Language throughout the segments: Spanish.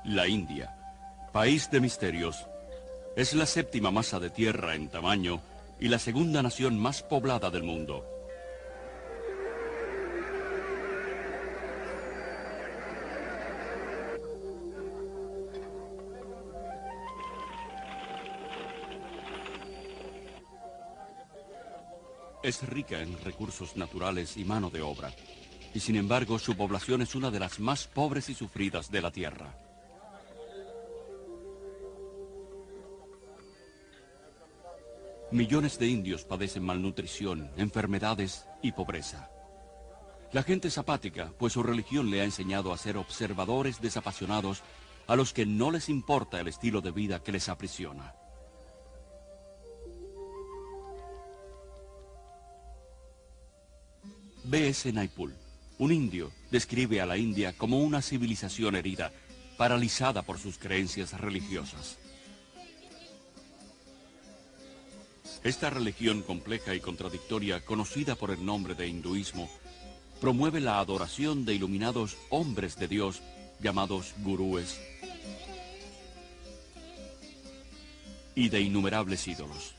La India, país de misterios, es la séptima masa de tierra en tamaño y la segunda nación más poblada del mundo. Es rica en recursos naturales y mano de obra, y sin embargo su población es una de las más pobres y sufridas de la tierra. Millones de indios padecen malnutrición, enfermedades y pobreza. La gente es apática, pues su religión le ha enseñado a ser observadores desapasionados a los que no les importa el estilo de vida que les aprisiona. B.S. Naipaul, un indio, describe a la India como una civilización herida, paralizada por sus creencias religiosas. Esta religión compleja y contradictoria, conocida por el nombre de hinduismo, promueve la adoración de iluminados hombres de Dios, llamados gurúes, y de innumerables ídolos.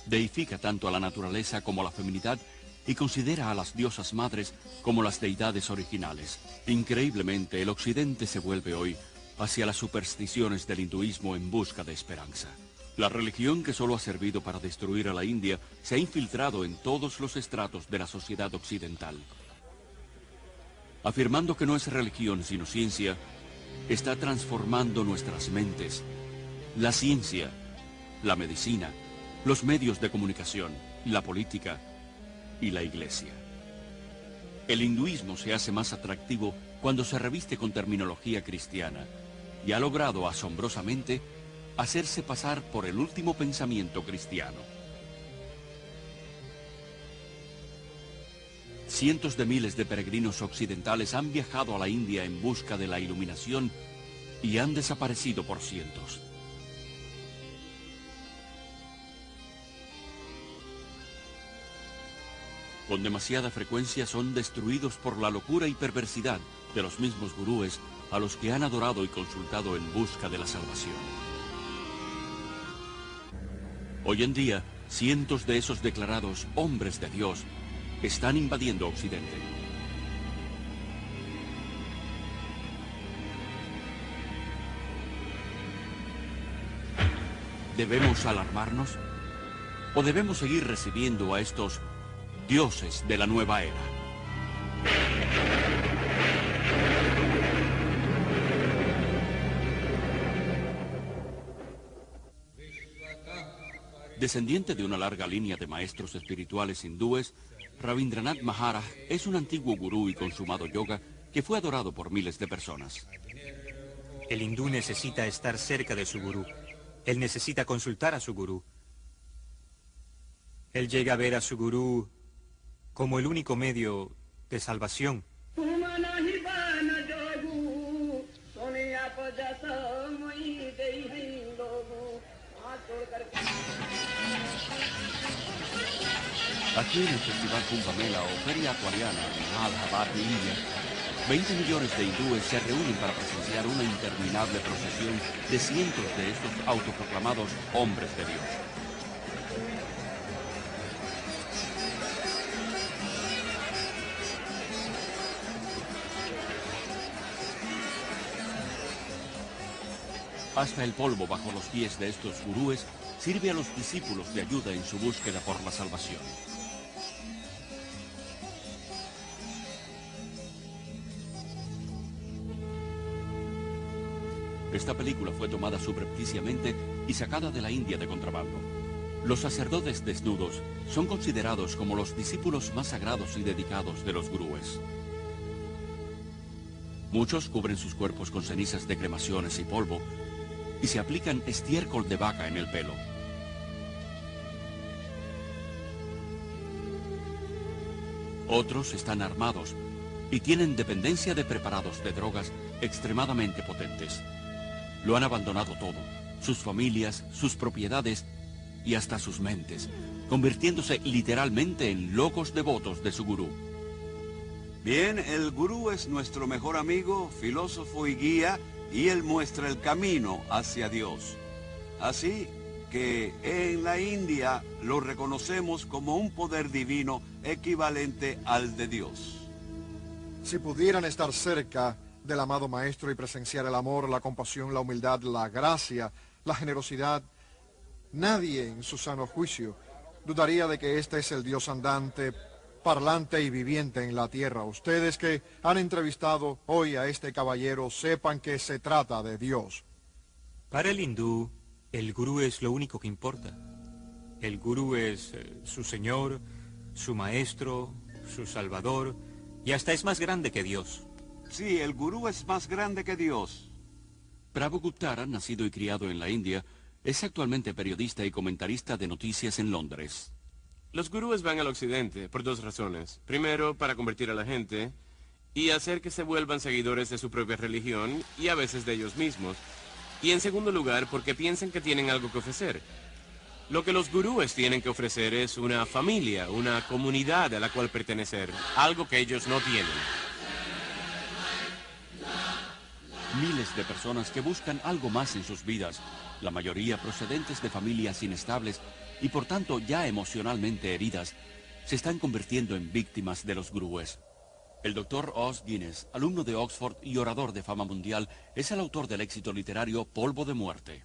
Deifica tanto a la naturaleza como a la feminidad y considera a las diosas madres como las deidades originales. Increíblemente, el occidente se vuelve hoy hacia las supersticiones del hinduismo en busca de esperanza. La religión que solo ha servido para destruir a la India se ha infiltrado en todos los estratos de la sociedad occidental. Afirmando que no es religión sino ciencia, está transformando nuestras mentes. La ciencia, la medicina, los medios de comunicación, la política y la iglesia. El hinduismo se hace más atractivo cuando se reviste con terminología cristiana y ha logrado asombrosamente hacerse pasar por el último pensamiento cristiano. Cientos de miles de peregrinos occidentales han viajado a la India en busca de la iluminación y han desaparecido por cientos. Con demasiada frecuencia son destruidos por la locura y perversidad de los mismos gurúes a los que han adorado y consultado en busca de la salvación. Hoy en día, cientos de esos declarados hombres de Dios están invadiendo Occidente. ¿Debemos alarmarnos? ¿O debemos seguir recibiendo a estos dioses de la nueva era? Descendiente de una larga línea de maestros espirituales hindúes, Rabindranath Maharaj es un antiguo gurú y consumado yoga que fue adorado por miles de personas. El hindú necesita estar cerca de su gurú. Él necesita consultar a su gurú. Él llega a ver a su gurú como el único medio de salvación. Aquí en el Festival Kumbh Mela o Feria Acuariana en Allahabad, India, 20 millones de hindúes se reúnen para presenciar una interminable procesión de cientos de estos autoproclamados hombres de Dios. Hasta el polvo bajo los pies de estos gurúes sirve a los discípulos de ayuda en su búsqueda por la salvación. Esta película fue tomada subrepticiamente y sacada de la India de contrabando. Los sacerdotes desnudos son considerados como los discípulos más sagrados y dedicados de los gurúes. Muchos cubren sus cuerpos con cenizas de cremaciones y polvo y se aplican estiércol de vaca en el pelo. Otros están armados y tienen dependencia de preparados de drogas extremadamente potentes. Lo han abandonado todo, sus familias, sus propiedades, y hasta sus mentes, convirtiéndose literalmente en locos devotos de su gurú. Bien, el gurú es nuestro mejor amigo, filósofo y guía, y él muestra el camino hacia Dios. Así que en la India lo reconocemos como un poder divino equivalente al de Dios. Si pudieran estar cerca del amado Maestro y presenciar el amor, la compasión, la humildad, la gracia, la generosidad, nadie en su sano juicio dudaría de que este es el Dios andante, parlante y viviente en la tierra. Ustedes que han entrevistado hoy a este caballero sepan que se trata de Dios. Para el hindú, el gurú es lo único que importa. El gurú es su señor, su maestro, su salvador, y hasta es más grande que Dios. Sí, el gurú es más grande que Dios. Prabhuguptara, nacido y criado en la India, es actualmente periodista y comentarista de noticias en Londres. Los gurúes van al occidente por dos razones. Primero, para convertir a la gente y hacer que se vuelvan seguidores de su propia religión y a veces de ellos mismos. Y en segundo lugar, porque piensan que tienen algo que ofrecer. Lo que los gurúes tienen que ofrecer es una familia, una comunidad a la cual pertenecer, algo que ellos no tienen. Miles de personas que buscan algo más en sus vidas, la mayoría procedentes de familias inestables y por tanto ya emocionalmente heridas, se están convirtiendo en víctimas de los gurúes. El Dr. Os Guinness, alumno de Oxford y orador de fama mundial, es el autor del éxito literario Polvo de Muerte.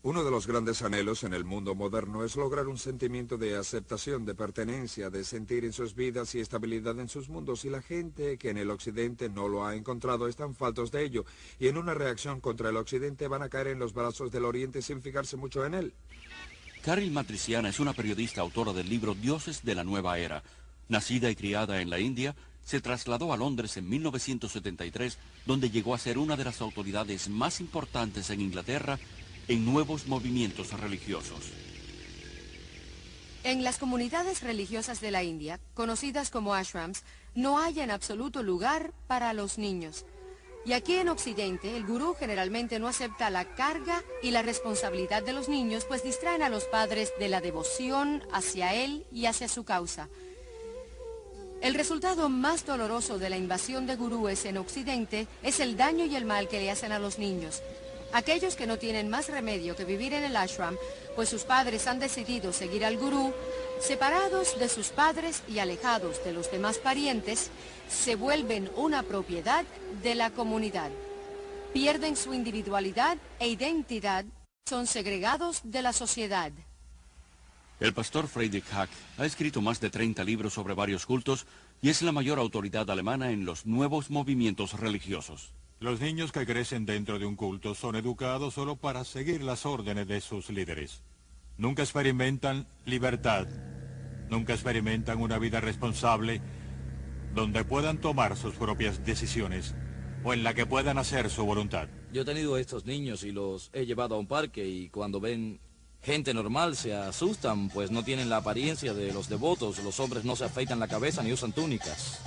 Uno de los grandes anhelos en el mundo moderno es lograr un sentimiento de aceptación, de pertenencia, de sentir en sus vidas y estabilidad en sus mundos, y la gente que en el occidente no lo ha encontrado están faltos de ello, y en una reacción contra el occidente van a caer en los brazos del oriente sin fijarse mucho en él. Caril Matriciana es una periodista autora del libro Dioses de la Nueva Era. Nacida y criada en la India, se trasladó a Londres en 1973, donde llegó a ser una de las autoridades más importantes en Inglaterra en nuevos movimientos religiosos. En las comunidades religiosas de la India, conocidas como ashrams, no hay en absoluto lugar para los niños. Y aquí en Occidente, el gurú generalmente no acepta la carga y la responsabilidad de los niños, pues distraen a los padres de la devoción hacia él y hacia su causa. El resultado más doloroso de la invasión de gurúes en Occidente es el daño y el mal que le hacen a los niños. Aquellos que no tienen más remedio que vivir en el ashram, pues sus padres han decidido seguir al gurú, separados de sus padres y alejados de los demás parientes, se vuelven una propiedad de la comunidad. Pierden su individualidad e identidad, son segregados de la sociedad. El pastor Friedrich Hack ha escrito más de 30 libros sobre varios cultos y es la mayor autoridad alemana en los nuevos movimientos religiosos. Los niños que crecen dentro de un culto son educados solo para seguir las órdenes de sus líderes. Nunca experimentan libertad, nunca experimentan una vida responsable donde puedan tomar sus propias decisiones o en la que puedan hacer su voluntad. Yo he tenido a estos niños y los he llevado a un parque y cuando ven gente normal se asustan, pues no tienen la apariencia de los devotos. Los hombres no se afeitan la cabeza ni usan túnicas.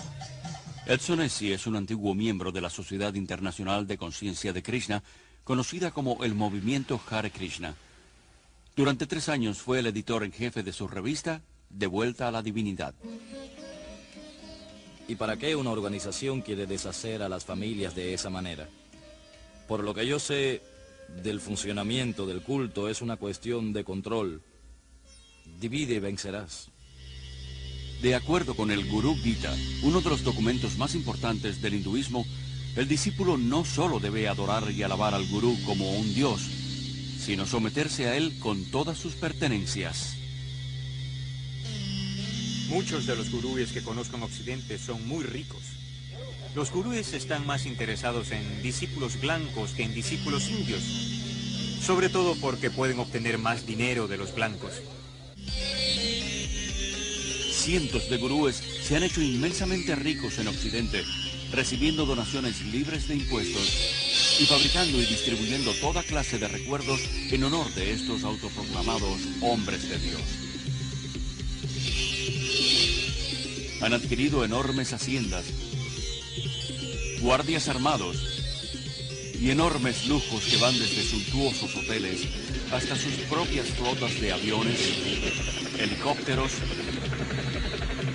Edson Essi es un antiguo miembro de la Sociedad Internacional de Conciencia de Krishna, conocida como el Movimiento Hare Krishna. Durante 3 años fue el editor en jefe de su revista, De Vuelta a la Divinidad. ¿Y para qué una organización quiere deshacer a las familias de esa manera? Por lo que yo sé del funcionamiento del culto, es una cuestión de control. Divide y vencerás. De acuerdo con el Gurú Gita, uno de los documentos más importantes del hinduismo, el discípulo no solo debe adorar y alabar al gurú como un dios, sino someterse a él con todas sus pertenencias. Muchos de los gurúes que conozco en Occidente son muy ricos. Los gurúes están más interesados en discípulos blancos que en discípulos indios, sobre todo porque pueden obtener más dinero de los blancos. Cientos de gurúes se han hecho inmensamente ricos en Occidente, recibiendo donaciones libres de impuestos y fabricando y distribuyendo toda clase de recuerdos en honor de estos autoproclamados hombres de Dios. Han adquirido enormes haciendas, guardias armados y enormes lujos que van desde suntuosos hoteles hasta sus propias flotas de aviones, helicópteros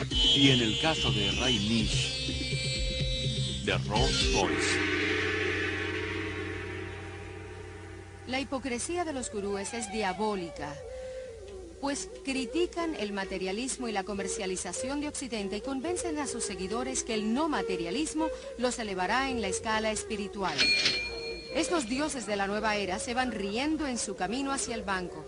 y, en el caso de Ray Nish, de Rolls Royce. La hipocresía de los gurúes es diabólica, pues critican el materialismo y la comercialización de Occidente y convencen a sus seguidores que el no materialismo los elevará en la escala espiritual. Estos dioses de la nueva era se van riendo en su camino hacia el banco.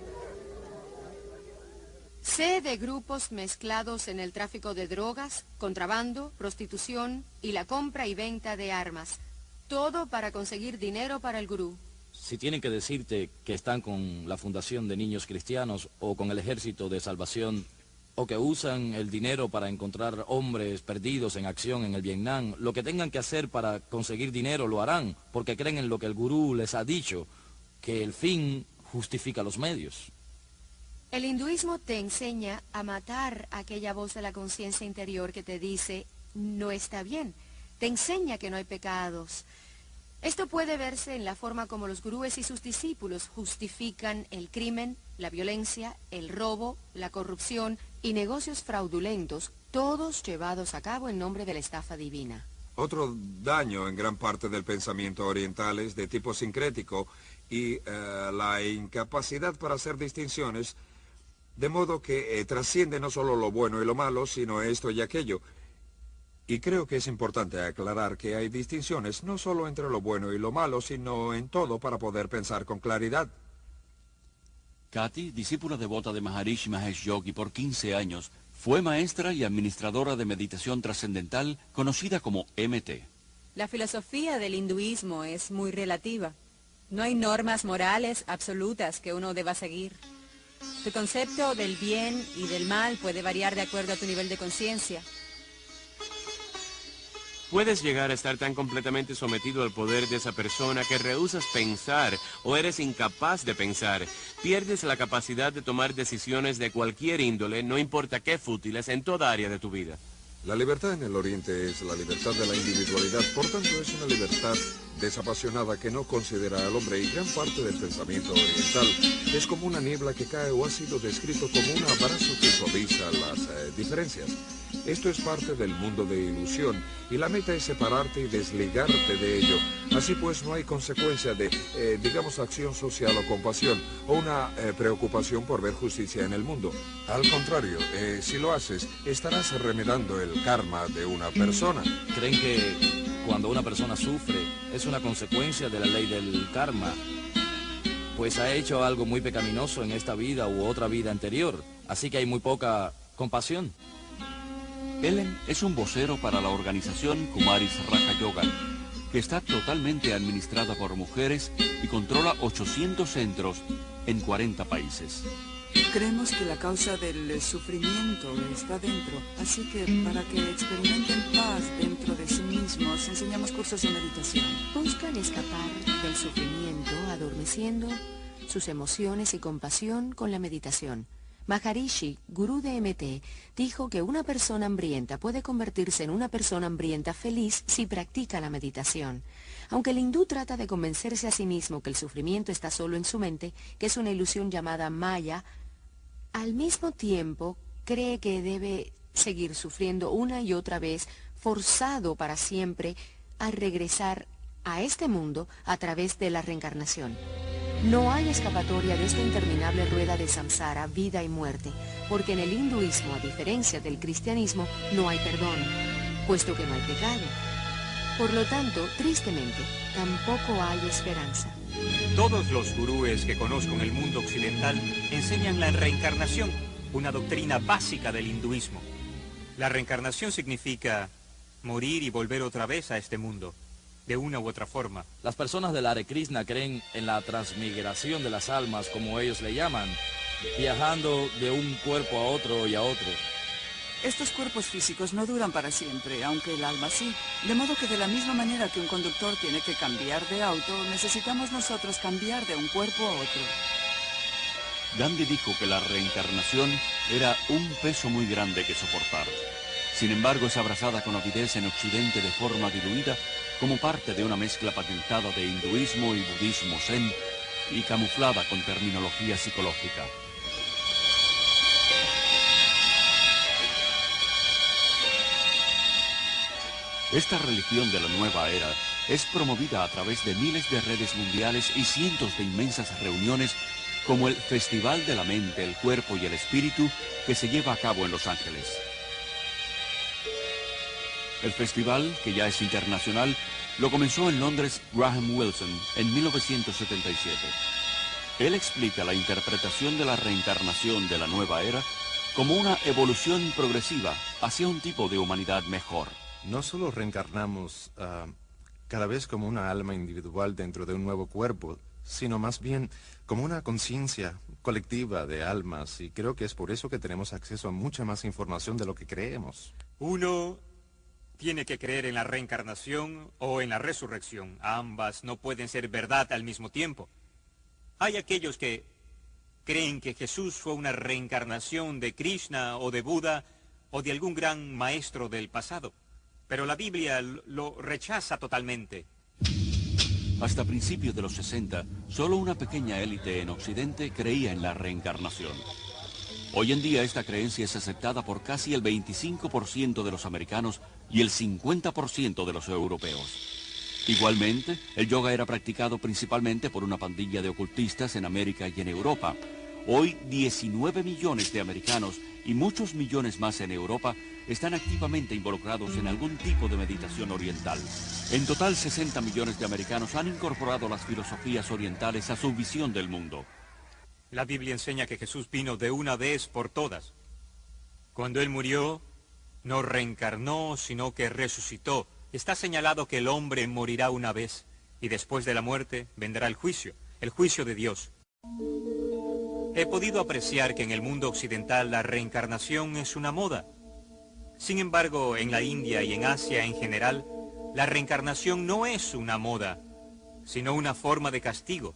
Sé de grupos mezclados en el tráfico de drogas, contrabando, prostitución y la compra y venta de armas. Todo para conseguir dinero para el gurú. Si tienen que decirte que están con la Fundación de Niños Cristianos o con el Ejército de Salvación, o que usan el dinero para encontrar hombres perdidos en acción en el Vietnam, lo que tengan que hacer para conseguir dinero lo harán, porque creen en lo que el gurú les ha dicho, que el fin justifica los medios. El hinduismo te enseña a matar aquella voz de la conciencia interior que te dice, no está bien. Te enseña que no hay pecados. Esto puede verse en la forma como los gurúes y sus discípulos justifican el crimen, la violencia, el robo, la corrupción y negocios fraudulentos, todos llevados a cabo en nombre de la estafa divina. Otro daño en gran parte del pensamiento oriental es de tipo sincrético y la incapacidad para hacer distinciones, de modo que trasciende no solo lo bueno y lo malo, sino esto y aquello. Y creo que es importante aclarar que hay distinciones no solo entre lo bueno y lo malo, sino en todo para poder pensar con claridad. Kathy, discípula devota de Maharishi Mahesh Yogi por 15 años, fue maestra y administradora de meditación trascendental conocida como MT. La filosofía del hinduismo es muy relativa. No hay normas morales absolutas que uno deba seguir. Tu concepto del bien y del mal puede variar de acuerdo a tu nivel de conciencia. Puedes llegar a estar tan completamente sometido al poder de esa persona que rehusas pensar o eres incapaz de pensar. Pierdes la capacidad de tomar decisiones de cualquier índole, no importa qué fútiles, en toda área de tu vida. La libertad en el Oriente es la libertad de la individualidad, por tanto es una libertad desapasionada que no considera al hombre, y gran parte del pensamiento oriental es como una niebla que cae o ha sido descrito como un abrazo que suaviza las diferencias. Esto es parte del mundo de ilusión y la meta es separarte y desligarte de ello. Así pues no hay consecuencia de, digamos, acción social o compasión o una preocupación por ver justicia en el mundo. Al contrario, si lo haces, estarás remedando el karma de una persona. ¿Creen que cuando una persona sufre es una consecuencia de la ley del karma? Pues ha hecho algo muy pecaminoso en esta vida u otra vida anterior, así que hay muy poca compasión. Ellen es un vocero para la organización Kumaris Raja Yoga, que está totalmente administrada por mujeres y controla 800 centros en 40 países. Creemos que la causa del sufrimiento está dentro, así que para que experimenten paz dentro de sí mismos, enseñamos cursos de meditación. Buscan escapar del sufrimiento adormeciendo sus emociones y compasión con la meditación. Maharishi, gurú de MT, dijo que una persona hambrienta puede convertirse en una persona hambrienta feliz si practica la meditación. Aunque el hindú trata de convencerse a sí mismo que el sufrimiento está solo en su mente, que es una ilusión llamada Maya, al mismo tiempo cree que debe seguir sufriendo una y otra vez, forzado para siempre a regresar a este mundo a través de la reencarnación. No hay escapatoria de esta interminable rueda de samsara, vida y muerte, porque en el hinduismo, a diferencia del cristianismo, no hay perdón, puesto que no hay pecado. Por lo tanto, tristemente, tampoco hay esperanza. Todos los gurúes que conozco en el mundo occidental enseñan la reencarnación, una doctrina básica del hinduismo. La reencarnación significa morir y volver otra vez a este mundo, de una u otra forma. Las personas del Hare Krishna creen en la transmigración de las almas, como ellos le llaman, viajando de un cuerpo a otro y a otro. Estos cuerpos físicos no duran para siempre, aunque el alma sí. De modo que de la misma manera que un conductor tiene que cambiar de auto, necesitamos nosotros cambiar de un cuerpo a otro. Gandhi dijo que la reencarnación era un peso muy grande que soportar. Sin embargo, es abrazada con avidez en Occidente de forma diluida como parte de una mezcla patentada de hinduismo y budismo zen y camuflada con terminología psicológica. Esta religión de la nueva era es promovida a través de miles de redes mundiales y cientos de inmensas reuniones como el Festival de la Mente, el Cuerpo y el Espíritu que se lleva a cabo en Los Ángeles. El festival, que ya es internacional, lo comenzó en Londres Graham Wilson en 1977. Él explica la interpretación de la reencarnación de la nueva era como una evolución progresiva hacia un tipo de humanidad mejor. No solo reencarnamos cada vez como una alma individual dentro de un nuevo cuerpo, sino más bien como una conciencia colectiva de almas, y creo que es por eso que tenemos acceso a mucha más información de lo que creemos. Uno tiene que creer en la reencarnación o en la resurrección. Ambas no pueden ser verdad al mismo tiempo. Hay aquellos que creen que Jesús fue una reencarnación de Krishna o de Buda o de algún gran maestro del pasado. Pero la Biblia lo rechaza totalmente. Hasta principios de los 60, solo una pequeña élite en Occidente creía en la reencarnación. Hoy en día esta creencia es aceptada por casi el 25% de los americanos y el 50% de los europeos. Igualmente, el yoga era practicado principalmente por una pandilla de ocultistas en América y en Europa. Hoy 19 millones de americanos y muchos millones más en Europa están activamente involucrados en algún tipo de meditación oriental. En total, 60 millones de americanos han incorporado las filosofías orientales a su visión del mundo. La Biblia enseña que Jesús vino de una vez por todas. Cuando Él murió, no reencarnó, sino que resucitó. Está señalado que el hombre morirá una vez, y después de la muerte vendrá el juicio de Dios. He podido apreciar que en el mundo occidental la reencarnación es una moda. Sin embargo, en la India y en Asia en general, la reencarnación no es una moda, sino una forma de castigo.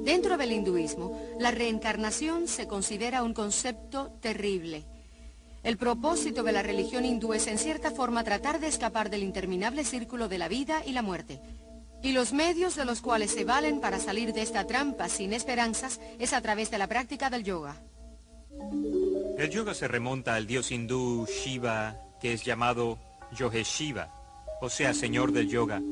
Dentro del hinduismo, la reencarnación se considera un concepto terrible. El propósito de la religión hindú es en cierta forma tratar de escapar del interminable círculo de la vida y la muerte. Y los medios de los cuales se valen para salir de esta trampa sin esperanzas es a través de la práctica del yoga. El yoga se remonta al dios hindú Shiva, que es llamado Yogeshiva, o sea, señor del yoga.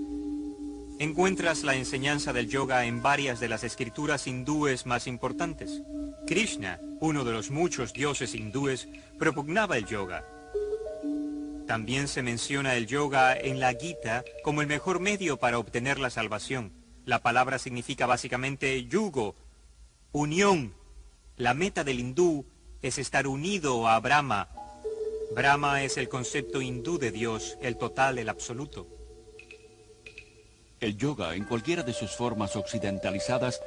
Encuentras la enseñanza del yoga en varias de las escrituras hindúes más importantes. Krishna, uno de los muchos dioses hindúes, propugnaba el yoga. También se menciona el yoga en la Gita como el mejor medio para obtener la salvación. La palabra significa básicamente yugo, unión. La meta del hindú es estar unido a Brahma. Brahma es el concepto hindú de Dios, el total, el absoluto. El yoga, en cualquiera de sus formas occidentalizadas,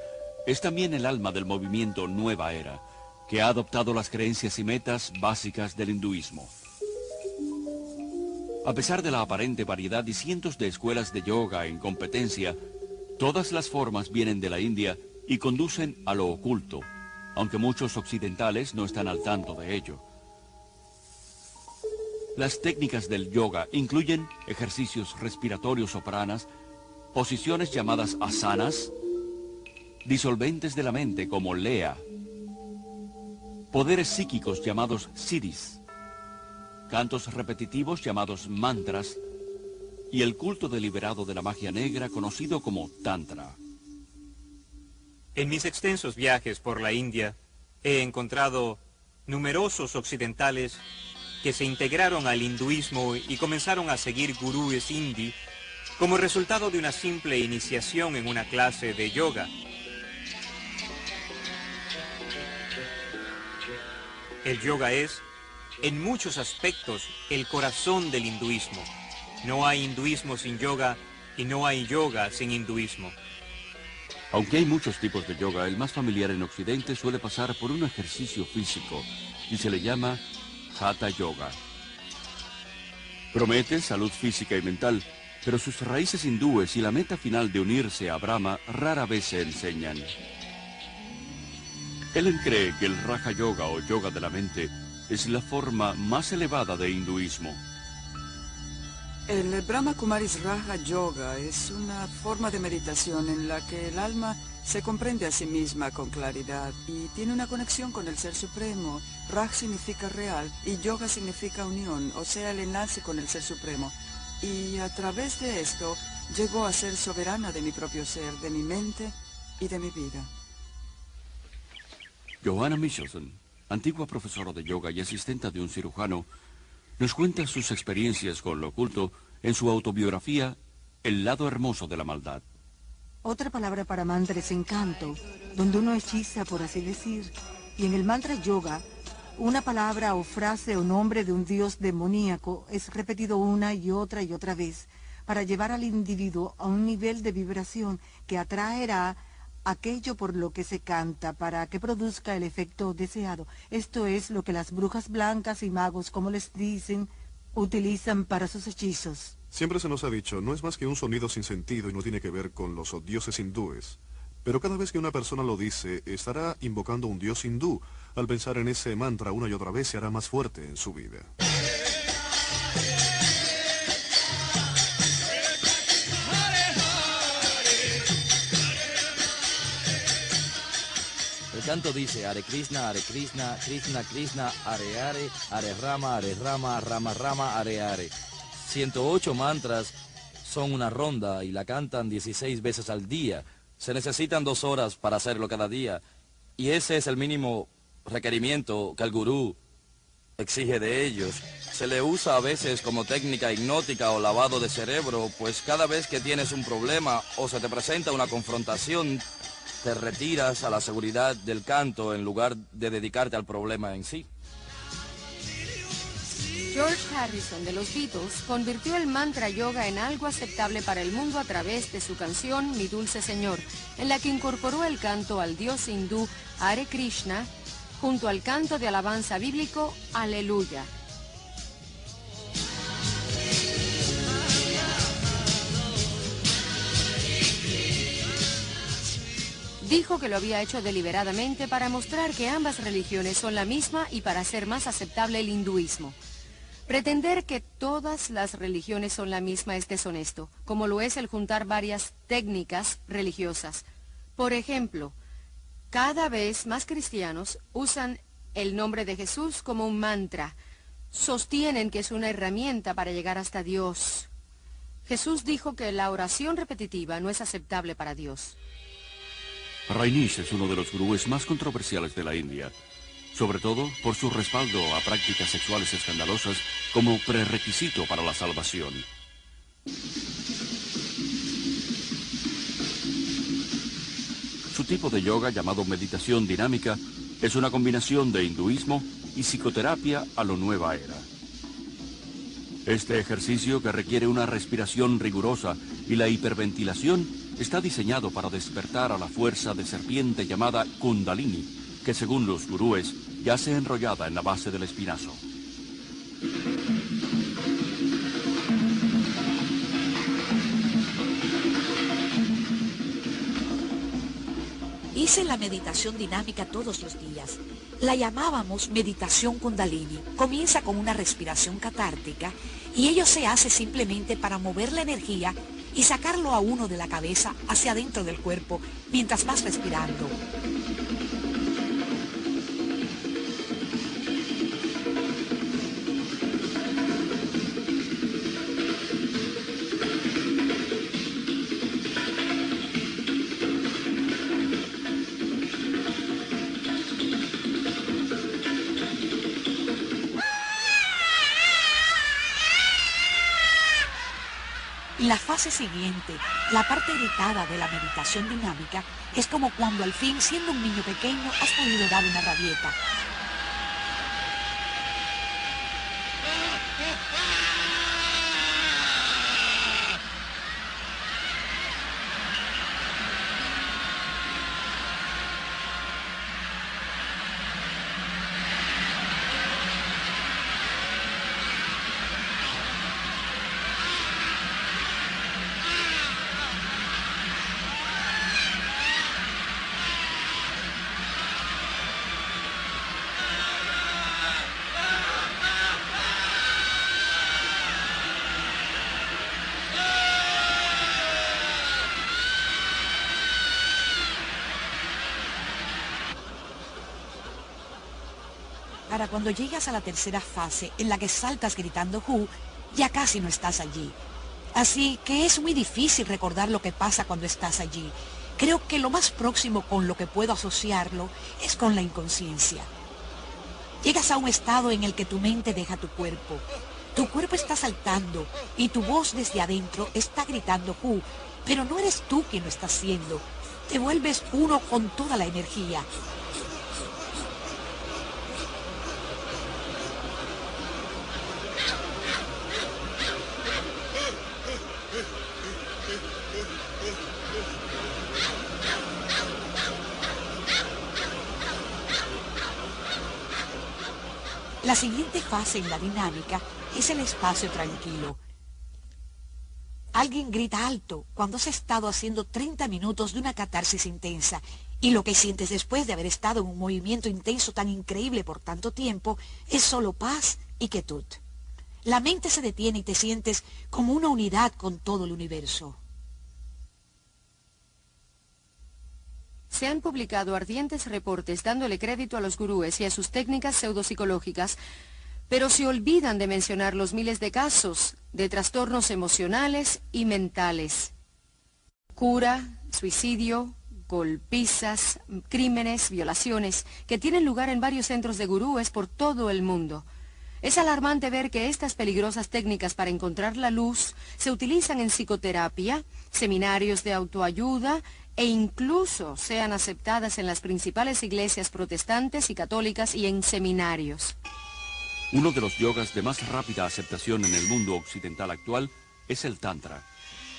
es también el alma del movimiento Nueva Era, que ha adoptado las creencias y metas básicas del hinduismo. A pesar de la aparente variedad y cientos de escuelas de yoga en competencia, todas las formas vienen de la India y conducen a lo oculto, aunque muchos occidentales no están al tanto de ello. Las técnicas del yoga incluyen ejercicios respiratorios o pranas, posiciones llamadas asanas, disolventes de la mente como lea, poderes psíquicos llamados siddhis, cantos repetitivos llamados mantras y el culto deliberado de la magia negra conocido como tantra. En mis extensos viajes por la India he encontrado numerosos occidentales que se integraron al hinduismo y comenzaron a seguir gurúes hindi como resultado de una simple iniciación en una clase de yoga. El yoga es, en muchos aspectos, el corazón del hinduismo. No hay hinduismo sin yoga y no hay yoga sin hinduismo. Aunque hay muchos tipos de yoga, el más familiar en Occidente suele pasar por un ejercicio físico y se le llama Hatha Yoga. Promete salud física y mental, pero sus raíces hindúes y la meta final de unirse a Brahma rara vez se enseñan. Ellen cree que el Raja Yoga o yoga de la mente es la forma más elevada de hinduismo. El Brahma Kumaris Raja Yoga es una forma de meditación en la que el alma se comprende a sí misma con claridad y tiene una conexión con el Ser Supremo. Raj significa real y yoga significa unión, o sea, el enlace con el Ser Supremo. Y a través de esto llego a ser soberana de mi propio ser, de mi mente y de mi vida. Johanna Michelson, antigua profesora de yoga y asistente de un cirujano, nos cuenta sus experiencias con lo oculto en su autobiografía El lado hermoso de la maldad. Otra palabra para mantra es encanto, donde uno hechiza, por así decir. Y en el mantra yoga, una palabra o frase o nombre de un dios demoníaco es repetido una y otra vez para llevar al individuo a un nivel de vibración que atraerá aquello por lo que se canta para que produzca el efecto deseado. Esto es lo que las brujas blancas y magos, como les dicen, utilizan para sus hechizos. Siempre se nos ha dicho, no es más que un sonido sin sentido y no tiene que ver con los dioses hindúes. Pero cada vez que una persona lo dice, estará invocando un dios hindú. Al pensar en ese mantra una y otra vez, se hará más fuerte en su vida. El canto dice, Hare Krishna, Krishna Krishna, Hare Rama, Rama Rama, Hare. 108 mantras son una ronda y la cantan 16 veces al día. Se necesitan 2 horas para hacerlo cada día. Y ese es el mínimo requerimiento que el gurú exige de ellos. Se le usa a veces como técnica hipnótica o lavado de cerebro, pues cada vez que tienes un problema o se te presenta una confrontación, te retiras a la seguridad del canto en lugar de dedicarte al problema en sí. George Harrison de los Beatles convirtió el mantra yoga en algo aceptable para el mundo a través de su canción Mi Dulce Señor, en la que incorporó el canto al dios hindú Hare Krishna junto al canto de alabanza bíblico Aleluya. Dijo que lo había hecho deliberadamente para mostrar que ambas religiones son la misma y para hacer más aceptable el hinduismo. Pretender que todas las religiones son la misma es deshonesto, como lo es el juntar varias técnicas religiosas. Por ejemplo, cada vez más cristianos usan el nombre de Jesús como un mantra. Sostienen que es una herramienta para llegar hasta Dios. Jesús dijo que la oración repetitiva no es aceptable para Dios. Rajneesh es uno de los gurúes más controversiales de la India, sobre todo por su respaldo a prácticas sexuales escandalosas como prerequisito para la salvación. Su tipo de yoga, llamado meditación dinámica, es una combinación de hinduismo y psicoterapia a lo nueva era. Este ejercicio, que requiere una respiración rigurosa y la hiperventilación, está diseñado para despertar a la fuerza de serpiente llamada Kundalini, que según los gurúes yace enrollada en la base del espinazo. Hice la meditación dinámica todos los días. La llamábamos meditación Kundalini. Comienza con una respiración catártica y ello se hace simplemente para mover la energía y sacarlo a uno de la cabeza hacia adentro del cuerpo mientras vas respirando. En la fase siguiente, la parte irritada de la meditación dinámica es como cuando al fin, siendo un niño pequeño, has podido dar una rabieta. para cuando llegas a la tercera fase, en la que saltas gritando Hu, ya casi no estás allí. Así que es muy difícil recordar lo que pasa cuando estás allí. Creo que lo más próximo con lo que puedo asociarlo es con la inconsciencia. Llegas a un estado en el que tu mente deja tu cuerpo. Tu cuerpo está saltando y tu voz desde adentro está gritando Hu, pero no eres tú quien lo está haciendo. Te vuelves uno con toda la energía. La siguiente fase en la dinámica es el espacio tranquilo. Alguien grita alto cuando has estado haciendo 30 minutos de una catarsis intensa y lo que sientes después de haber estado en un movimiento intenso tan increíble por tanto tiempo es solo paz y quietud. La mente se detiene y te sientes como una unidad con todo el universo. Se han publicado ardientes reportes dándole crédito a los gurúes y a sus técnicas pseudopsicológicas, pero se olvidan de mencionar los miles de casos de trastornos emocionales y mentales. Cura, suicidio, golpizas, crímenes, violaciones, que tienen lugar en varios centros de gurúes por todo el mundo. Es alarmante ver que estas peligrosas técnicas para encontrar la luz se utilizan en psicoterapia, seminarios de autoayuda e incluso sean aceptadas en las principales iglesias protestantes y católicas y en seminarios. Uno de los yogas de más rápida aceptación en el mundo occidental actual es el Tantra,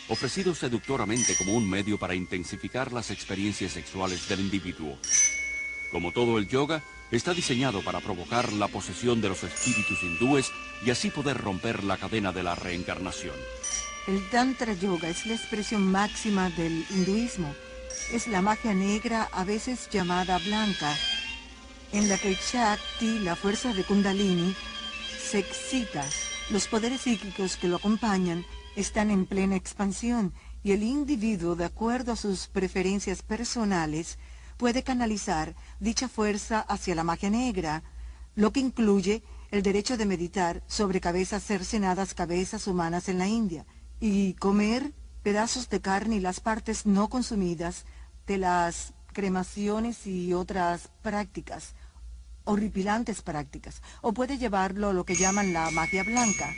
ofrecido seductoramente como un medio para intensificar las experiencias sexuales del individuo. Como todo el yoga, está diseñado para provocar la posesión de los espíritus hindúes y así poder romper la cadena de la reencarnación. El Tantra Yoga es la expresión máxima del hinduismo. Es la magia negra, a veces llamada blanca, en la que Shakti, la fuerza de Kundalini, se excita. Los poderes psíquicos que lo acompañan están en plena expansión y el individuo, de acuerdo a sus preferencias personales, puede canalizar dicha fuerza hacia la magia negra, lo que incluye el derecho de meditar sobre cabezas cercenadas, cabezas humanas en la India, y comer pedazos de carne y las partes no consumidas de las cremaciones y otras prácticas, horripilantes prácticas, o puede llevarlo a lo que llaman la magia blanca,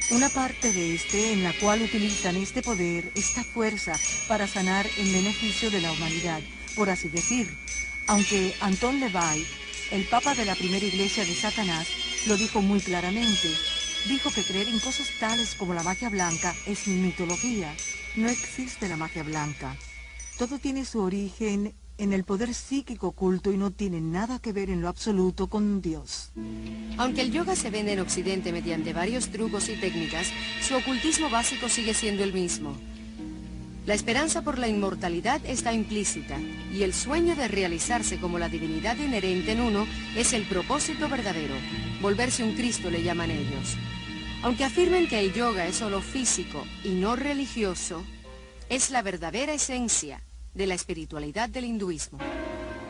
una parte de en la cual utilizan este poder, esta fuerza, para sanar en beneficio de la humanidad, por así decir. Aunque Anton LaVey, el papa de la primera iglesia de Satanás, lo dijo muy claramente. Dijo que creer en cosas tales como la magia blanca es mitología. No existe la magia blanca. Todo tiene su origen en el poder psíquico oculto y no tiene nada que ver en lo absoluto con Dios. Aunque el yoga se vende en Occidente mediante varios trucos y técnicas, su ocultismo básico sigue siendo el mismo. La esperanza por la inmortalidad está implícita, y el sueño de realizarse como la divinidad inherente en uno es el propósito verdadero. Volverse un Cristo le llaman ellos. Aunque afirmen que el yoga es solo físico y no religioso, es la verdadera esencia de la espiritualidad del hinduismo.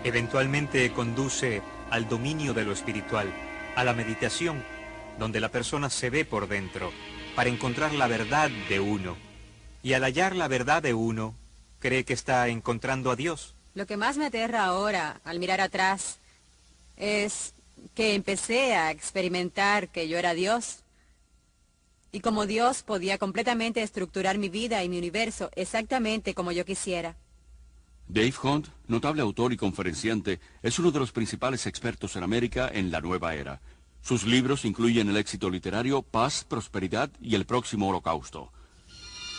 Eventualmente conduce al dominio de lo espiritual, a la meditación, donde la persona se ve por dentro para encontrar la verdad de uno. Y al hallar la verdad de uno, cree que está encontrando a Dios. Lo que más me aterra ahora, al mirar atrás, es que empecé a experimentar que yo era Dios. Y como Dios podía completamente estructurar mi vida y mi universo exactamente como yo quisiera. Dave Hunt, notable autor y conferenciante, es uno de los principales expertos en América en la nueva era. Sus libros incluyen el éxito literario Paz, Prosperidad y el próximo Holocausto.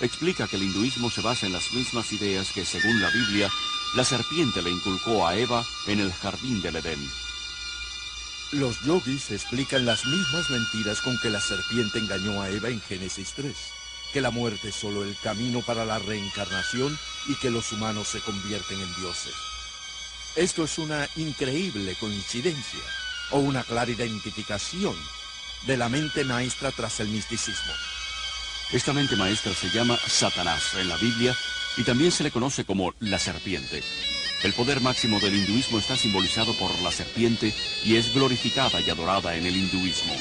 Explica que el hinduismo se basa en las mismas ideas que, según la Biblia, la serpiente le inculcó a Eva en el jardín del Edén. Los yogis explican las mismas mentiras con que la serpiente engañó a Eva en Génesis 3. Que la muerte es solo el camino para la reencarnación y que los humanos se convierten en dioses. Esto es una increíble coincidencia o una clara identificación de la mente maestra tras el misticismo. Esta mente maestra se llama Satanás en la Biblia y también se le conoce como la serpiente. El poder máximo del hinduismo está simbolizado por la serpiente y es glorificada y adorada en el hinduismo.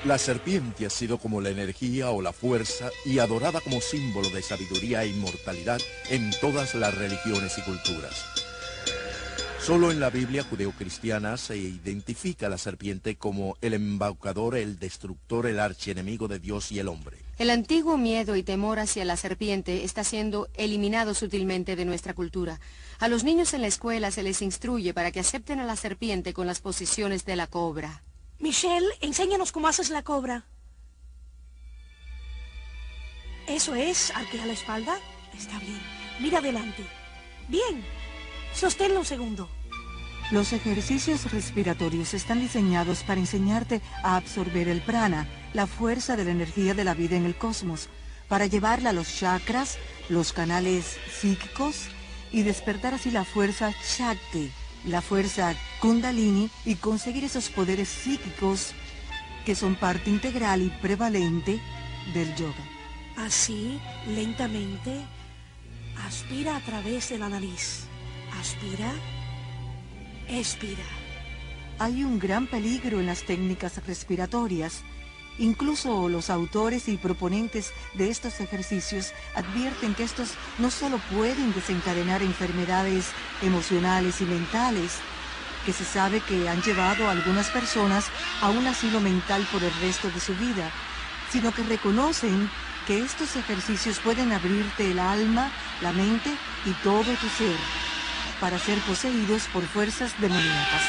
La serpiente ha sido como la energía o la fuerza y adorada como símbolo de sabiduría e inmortalidad en todas las religiones y culturas. Solo en la Biblia judeocristiana se identifica a la serpiente como el embaucador, el destructor, el archienemigo de Dios y el hombre. El antiguo miedo y temor hacia la serpiente está siendo eliminado sutilmente de nuestra cultura. A los niños en la escuela se les instruye para que acepten a la serpiente con las posiciones de la cobra. Michelle, enséñanos cómo haces la cobra. Eso es, arquea la espalda. Está bien. Mira adelante. Bien. Sosténlo un segundo. Los ejercicios respiratorios están diseñados para enseñarte a absorber el prana, la fuerza de la energía de la vida en el cosmos, para llevarla a los chakras, los canales psíquicos, y despertar así la fuerza Shakti, la fuerza Kundalini, y conseguir esos poderes psíquicos que son parte integral y prevalente del yoga. Así, lentamente, aspira a través de la nariz. Aspira. Expira. Hay un gran peligro en las técnicas respiratorias. Incluso los autores y proponentes de estos ejercicios advierten que estos no solo pueden desencadenar enfermedades emocionales y mentales, que se sabe que han llevado a algunas personas a un asilo mental por el resto de su vida, sino que reconocen que estos ejercicios pueden abrirte el alma, la mente y todo tu ser, para ser poseídos por fuerzas demoníacas.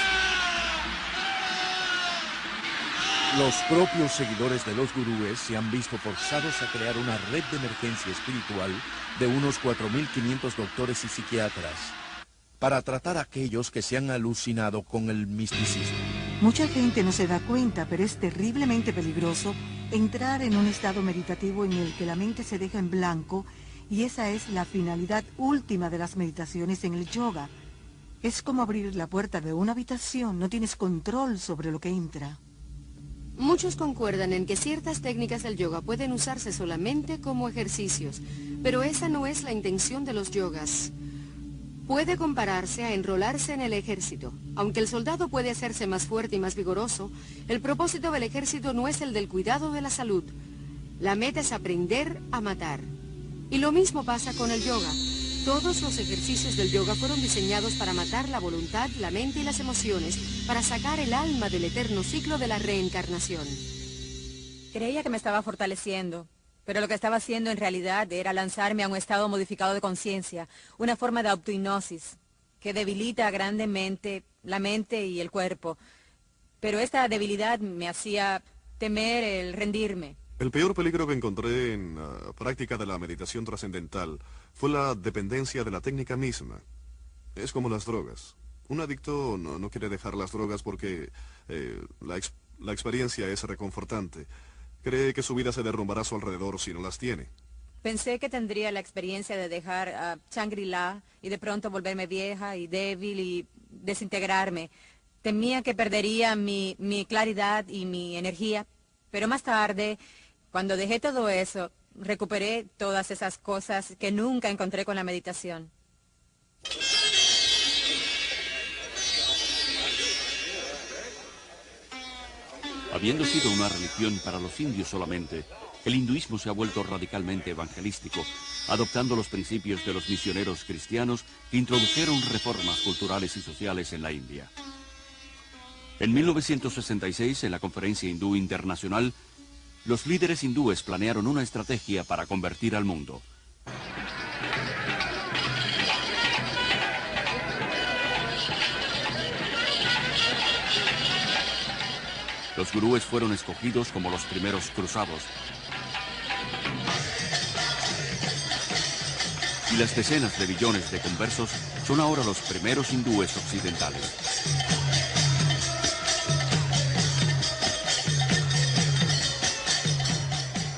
Los propios seguidores de los gurúes se han visto forzados a crear una red de emergencia espiritual de unos 4.500 doctores y psiquiatras para tratar a aquellos que se han alucinado con el misticismo. Mucha gente no se da cuenta, pero es terriblemente peligroso entrar en un estado meditativo en el que la mente se deja en blanco, y esa es la finalidad última de las meditaciones en el yoga. Es como abrir la puerta de una habitación, no tienes control sobre lo que entra. Muchos concuerdan en que ciertas técnicas del yoga pueden usarse solamente como ejercicios, pero esa no es la intención de los yogas. Puede compararse a enrolarse en el ejército. Aunque el soldado puede hacerse más fuerte y más vigoroso, el propósito del ejército no es el del cuidado de la salud. La meta es aprender a matar. Y lo mismo pasa con el yoga. Todos los ejercicios del yoga fueron diseñados para matar la voluntad, la mente y las emociones, para sacar el alma del eterno ciclo de la reencarnación. Creía que me estaba fortaleciendo, pero lo que estaba haciendo en realidad era lanzarme a un estado modificado de conciencia, una forma de autohipnosis que debilita grandemente la mente y el cuerpo. Pero esta debilidad me hacía temer el rendirme. El peor peligro que encontré en la práctica de la meditación trascendental fue la dependencia de la técnica misma. Es como las drogas. Un adicto no quiere dejar las drogas porque la experiencia es reconfortante. Cree que su vida se derrumbará a su alrededor si no las tiene. Pensé que tendría la experiencia de dejar Shangri-La y de pronto volverme vieja y débil y desintegrarme. Temía que perdería mi claridad y mi energía, pero más tarde, cuando dejé todo eso, recuperé todas esas cosas que nunca encontré con la meditación. Habiendo sido una religión para los indios solamente, el hinduismo se ha vuelto radicalmente evangelístico, adoptando los principios de los misioneros cristianos que introdujeron reformas culturales y sociales en la India. En 1966, en la Conferencia Hindú Internacional, los líderes hindúes planearon una estrategia para convertir al mundo. Los gurúes fueron escogidos como los primeros cruzados. Y las decenas de billones de conversos son ahora los primeros hindúes occidentales.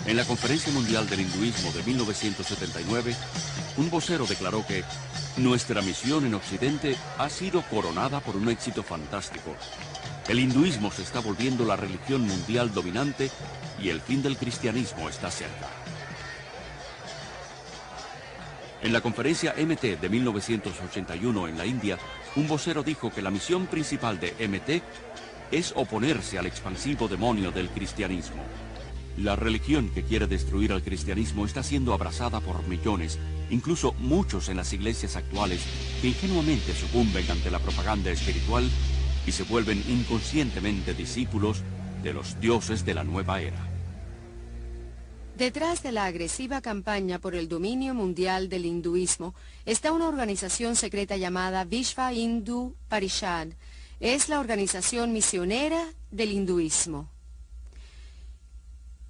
En la Conferencia Mundial del Hinduismo de 1979, un vocero declaró que nuestra misión en Occidente ha sido coronada por un éxito fantástico. El hinduismo se está volviendo la religión mundial dominante y el fin del cristianismo está cerca. En la conferencia MT de 1981 en la India, un vocero dijo que la misión principal de MT es oponerse al expansivo demonio del cristianismo. La religión que quiere destruir al cristianismo está siendo abrazada por millones, incluso muchos en las iglesias actuales, que ingenuamente sucumben ante la propaganda espiritual y se vuelven inconscientemente discípulos de los dioses de la nueva era. Detrás de la agresiva campaña por el dominio mundial del hinduismo está una organización secreta llamada Vishva Hindu Parishad. Es la organización misionera del hinduismo.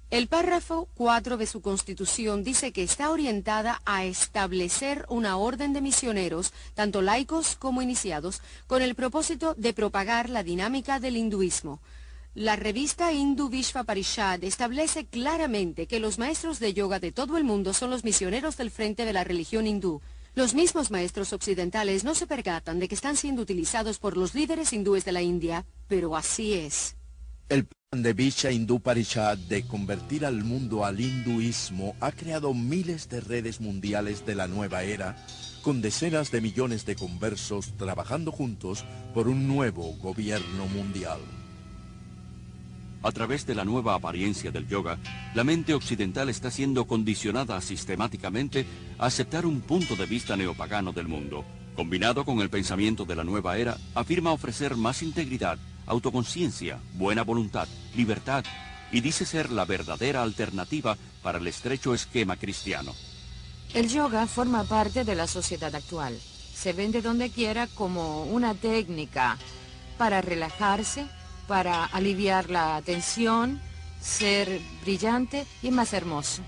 El párrafo 4 de su constitución dice que está orientada a establecer una orden de misioneros, tanto laicos como iniciados, con el propósito de propagar la dinámica del hinduismo. La revista Hindu Vishva Parishad establece claramente que los maestros de yoga de todo el mundo son los misioneros del frente de la religión hindú. Los mismos maestros occidentales no se percatan de que están siendo utilizados por los líderes hindúes de la India, pero así es. El plan de Vishva Hindu Parishad de convertir al mundo al hinduismo ha creado miles de redes mundiales de la nueva era, con decenas de millones de conversos trabajando juntos por un nuevo gobierno mundial. A través de la nueva apariencia del yoga, la mente occidental está siendo condicionada sistemáticamente a aceptar un punto de vista neopagano del mundo. Combinado con el pensamiento de la nueva era, afirma ofrecer más integridad, autoconciencia, buena voluntad, libertad, y dice ser la verdadera alternativa para el estrecho esquema cristiano. El yoga forma parte de la sociedad actual. Se vende donde quiera como una técnica para relajarse, para aliviar la tensión, ser brillante y más hermoso.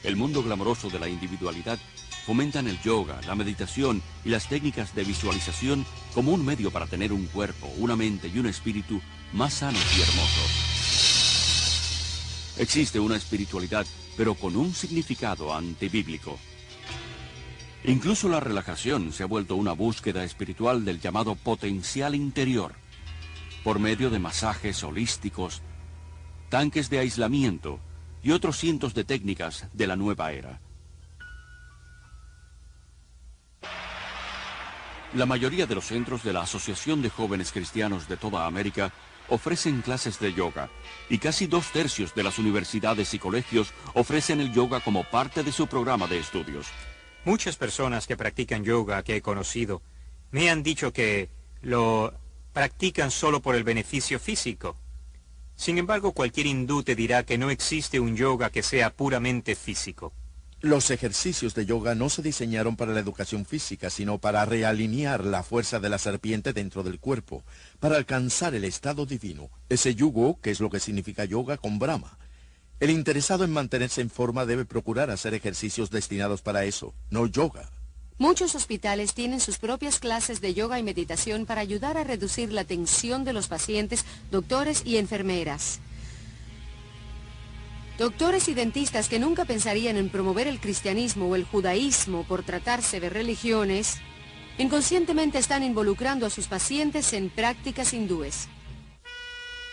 El mundo glamoroso de la individualidad fomentan el yoga, la meditación y las técnicas de visualización como un medio para tener un cuerpo, una mente y un espíritu más sanos y hermosos. Existe una espiritualidad, pero con un significado antibíblico. Incluso la relajación se ha vuelto una búsqueda espiritual del llamado potencial interior, por medio de masajes holísticos, tanques de aislamiento y otros cientos de técnicas de la nueva era. La mayoría de los centros de la Asociación de Jóvenes Cristianos de toda América ofrecen clases de yoga, y casi 2/3 de las universidades y colegios ofrecen el yoga como parte de su programa de estudios. Muchas personas que practican yoga que he conocido me han dicho que lo practican solo por el beneficio físico. Sin embargo, cualquier hindú te dirá que no existe un yoga que sea puramente físico. Los ejercicios de yoga no se diseñaron para la educación física, sino para realinear la fuerza de la serpiente dentro del cuerpo, para alcanzar el estado divino, ese yugo, que es lo que significa yoga, con Brahma. El interesado en mantenerse en forma debe procurar hacer ejercicios destinados para eso, no yoga. Muchos hospitales tienen sus propias clases de yoga y meditación para ayudar a reducir la tensión de los pacientes, doctores y enfermeras. Doctores y dentistas que nunca pensarían en promover el cristianismo o el judaísmo por tratarse de religiones, inconscientemente están involucrando a sus pacientes en prácticas hindúes.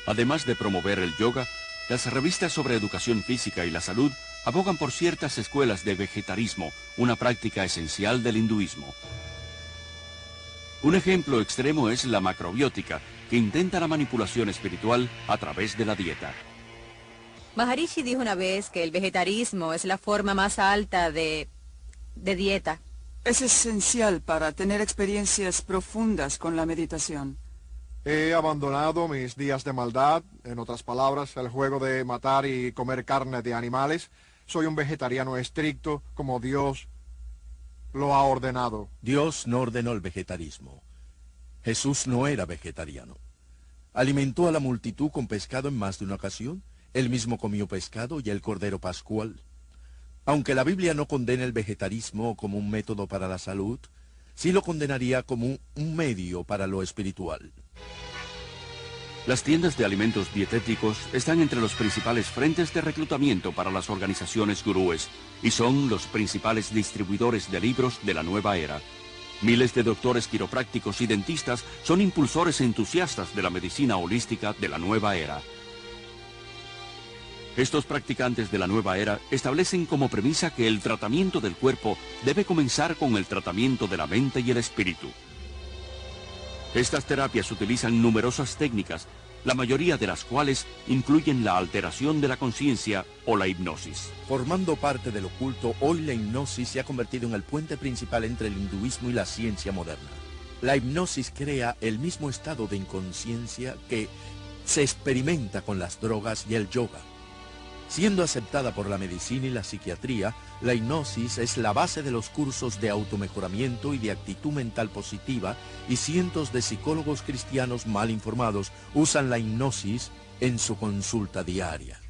Además de promover el yoga, las revistas sobre educación física y la salud abogan por ciertas escuelas de vegetarismo, una práctica esencial del hinduismo. Un ejemplo extremo es la macrobiótica, que intenta la manipulación espiritual a través de la dieta. Maharishi dijo una vez que el vegetarismo es la forma más alta de dieta. Es esencial para tener experiencias profundas con la meditación. He abandonado mis días de maldad, en otras palabras, el juego de matar y comer carne de animales. Soy un vegetariano estricto, como Dios lo ha ordenado. Dios no ordenó el vegetarismo. Jesús no era vegetariano. Alimentó a la multitud con pescado en más de una ocasión. Él mismo comió pescado y el cordero pascual. Aunque la Biblia no condena el vegetarismo como un método para la salud, sí lo condenaría como un medio para lo espiritual. Las tiendas de alimentos dietéticos están entre los principales frentes de reclutamiento para las organizaciones gurúes y son los principales distribuidores de libros de la nueva era. Miles de doctores quiroprácticos y dentistas son impulsores entusiastas de la medicina holística de la nueva era. Estos practicantes de la nueva era establecen como premisa que el tratamiento del cuerpo debe comenzar con el tratamiento de la mente y el espíritu. Estas terapias utilizan numerosas técnicas, la mayoría de las cuales incluyen la alteración de la conciencia o la hipnosis. Formando parte del oculto, hoy la hipnosis se ha convertido en el puente principal entre el hinduismo y la ciencia moderna. La hipnosis crea el mismo estado de inconsciencia que se experimenta con las drogas y el yoga. Siendo aceptada por la medicina y la psiquiatría, la hipnosis es la base de los cursos de automejoramiento y de actitud mental positiva, y cientos de psicólogos cristianos mal informados usan la hipnosis en su consulta diaria.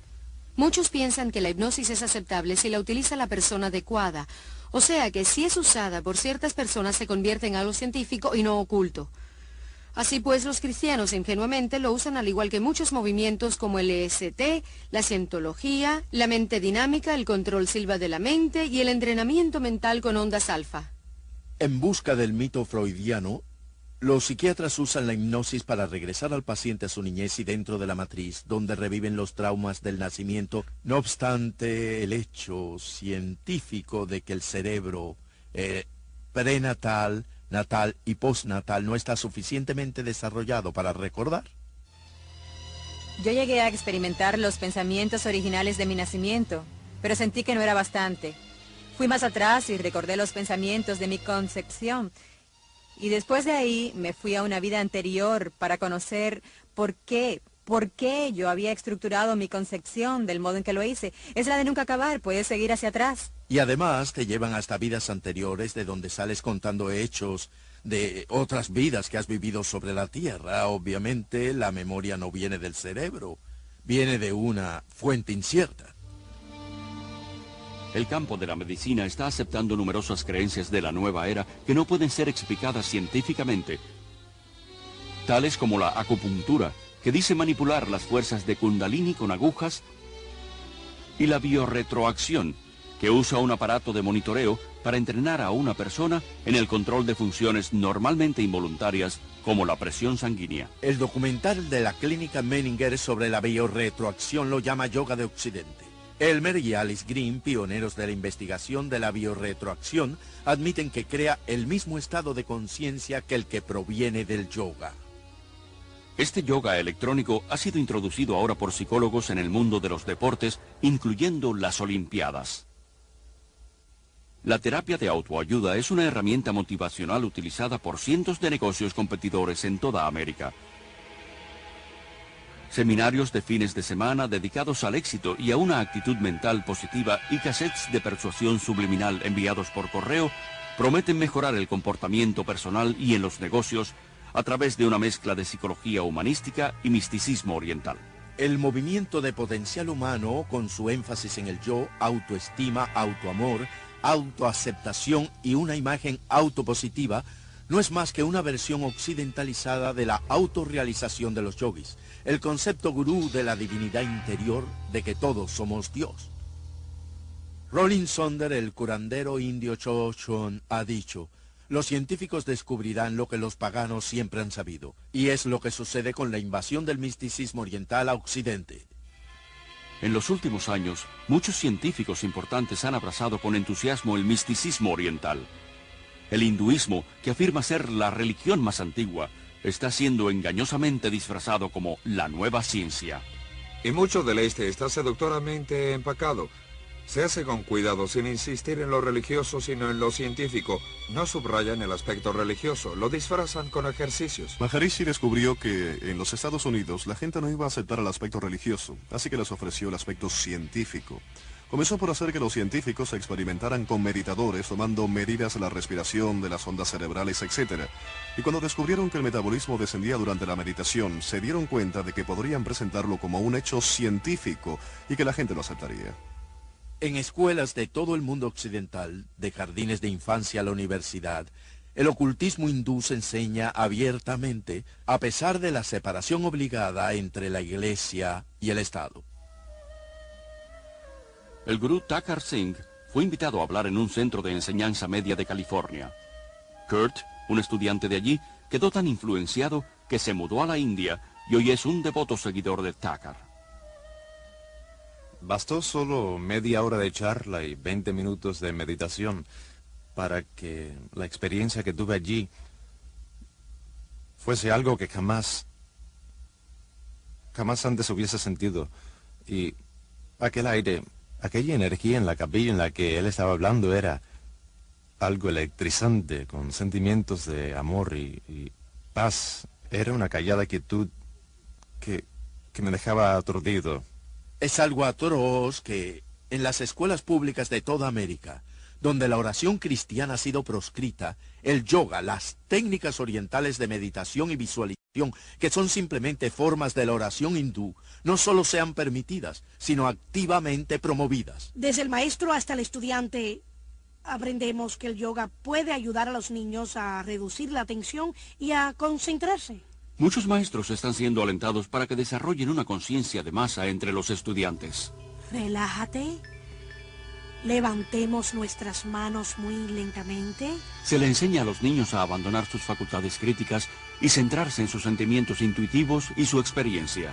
Muchos piensan que la hipnosis es aceptable si la utiliza la persona adecuada, o sea que si es usada por ciertas personas se convierte en algo científico y no oculto. Así pues, los cristianos ingenuamente lo usan al igual que muchos movimientos como el EST, la cientología, la mente dinámica, el control silva de la mente y el entrenamiento mental con ondas alfa. En busca del mito freudiano, los psiquiatras usan la hipnosis para regresar al paciente a su niñez y dentro de la matriz, donde reviven los traumas del nacimiento. No obstante, el hecho científico de que el cerebro prenatal, natal y postnatal no está suficientemente desarrollado para recordar. Yo llegué a experimentar los pensamientos originales de mi nacimiento, pero sentí que no era bastante. Fui más atrás y recordé los pensamientos de mi concepción. Y después de ahí me fui a una vida anterior para conocer por qué yo había estructurado mi concepción del modo en que lo hice. Es la de nunca acabar, puedes seguir hacia atrás. Y además te llevan hasta vidas anteriores de donde sales contando hechos de otras vidas que has vivido sobre la Tierra. Obviamente la memoria no viene del cerebro, viene de una fuente incierta. El campo de la medicina está aceptando numerosas creencias de la nueva era que no pueden ser explicadas científicamente, tales como la acupuntura, que dice manipular las fuerzas de Kundalini con agujas, y la biorretroacción, que usa un aparato de monitoreo para entrenar a una persona en el control de funciones normalmente involuntarias, como la presión sanguínea. El documental de la clínica Menninger sobre la biorretroacción lo llama Yoga de Occidente. Elmer y Alice Green, pioneros de la investigación de la biorretroacción, admiten que crea el mismo estado de conciencia que el que proviene del yoga. Este yoga electrónico ha sido introducido ahora por psicólogos en el mundo de los deportes, incluyendo las Olimpiadas. La terapia de autoayuda es una herramienta motivacional utilizada por cientos de negocios competidores en toda América. Seminarios de fines de semana dedicados al éxito y a una actitud mental positiva y cassettes de persuasión subliminal enviados por correo prometen mejorar el comportamiento personal y en los negocios a través de una mezcla de psicología humanística y misticismo oriental. El movimiento de potencial humano, con su énfasis en el yo, autoestima, autoamor, autoaceptación y una imagen autopositiva, no es más que una versión occidentalizada de la autorrealización de los yogis, el concepto gurú de la divinidad interior de que todos somos Dios. Rolling Sonder, el curandero indio Chochon, ha dicho: los científicos descubrirán lo que los paganos siempre han sabido, y es lo que sucede con la invasión del misticismo oriental a Occidente. En los últimos años, muchos científicos importantes han abrazado con entusiasmo el misticismo oriental. El hinduismo, que afirma ser la religión más antigua, está siendo engañosamente disfrazado como la nueva ciencia. Y mucho del este está seductoramente empacado. Se hace con cuidado, sin insistir en lo religioso, sino en lo científico. No subrayan el aspecto religioso, lo disfrazan con ejercicios. Maharishi descubrió que en los Estados Unidos la gente no iba a aceptar el aspecto religioso, así que les ofreció el aspecto científico. Comenzó por hacer que los científicos experimentaran con meditadores, tomando medidas de la respiración, de las ondas cerebrales, etc. Y cuando descubrieron que el metabolismo descendía durante la meditación, se dieron cuenta de que podrían presentarlo como un hecho científico y que la gente lo aceptaría. En escuelas de todo el mundo occidental, de jardines de infancia a la universidad, el ocultismo hindú se enseña abiertamente, a pesar de la separación obligada entre la Iglesia y el Estado. El gurú Thakur Singh fue invitado a hablar en un centro de enseñanza media de California. Kurt, un estudiante de allí, quedó tan influenciado que se mudó a la India y hoy es un devoto seguidor de Thakur. Bastó solo media hora de charla y 20 minutos de meditación para que la experiencia que tuve allí fuese algo que jamás antes hubiese sentido. Y aquel aire, aquella energía en la capilla en la que él estaba hablando era algo electrizante, con sentimientos de amor y paz. Era una callada quietud que me dejaba aturdido. Es algo atroz que en las escuelas públicas de toda América, donde la oración cristiana ha sido proscrita, el yoga, las técnicas orientales de meditación y visualización, que son simplemente formas de la oración hindú, no solo sean permitidas, sino activamente promovidas. Desde el maestro hasta el estudiante, aprendemos que el yoga puede ayudar a los niños a reducir la tensión y a concentrarse. Muchos maestros están siendo alentados para que desarrollen una conciencia de masa entre los estudiantes. Relájate. Levantemos nuestras manos muy lentamente. Se le enseña a los niños a abandonar sus facultades críticas y centrarse en sus sentimientos intuitivos y su experiencia.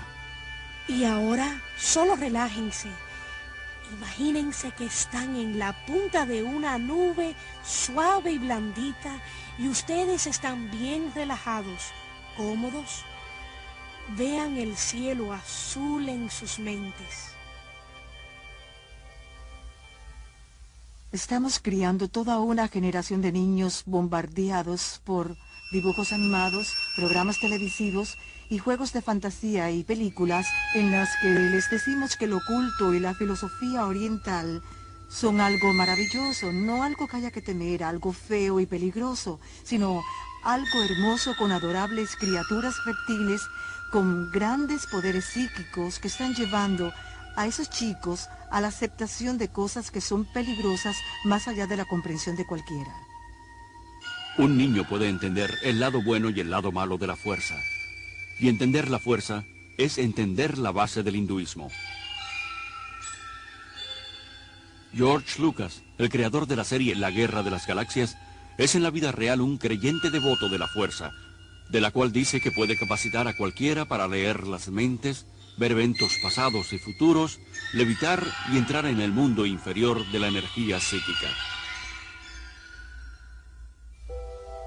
Y ahora, solo relájense. Imagínense que están en la punta de una nube suave y blandita y ustedes están bien relajados, cómodos. Vean el cielo azul en sus mentes. Estamos criando toda una generación de niños bombardeados por dibujos animados, programas televisivos y juegos de fantasía y películas en las que les decimos que lo oculto y la filosofía oriental son algo maravilloso, no algo que haya que temer, algo feo y peligroso, sino algo hermoso con adorables criaturas reptiles con grandes poderes psíquicos que están llevando a esos chicos a la aceptación de cosas que son peligrosas más allá de la comprensión de cualquiera. Un niño puede entender el lado bueno y el lado malo de la fuerza. Y entender la fuerza es entender la base del hinduismo. George Lucas, el creador de la serie La Guerra de las Galaxias, es en la vida real un creyente devoto de la fuerza, de la cual dice que puede capacitar a cualquiera para leer las mentes, ver eventos pasados y futuros, levitar y entrar en el mundo inferior de la energía psíquica.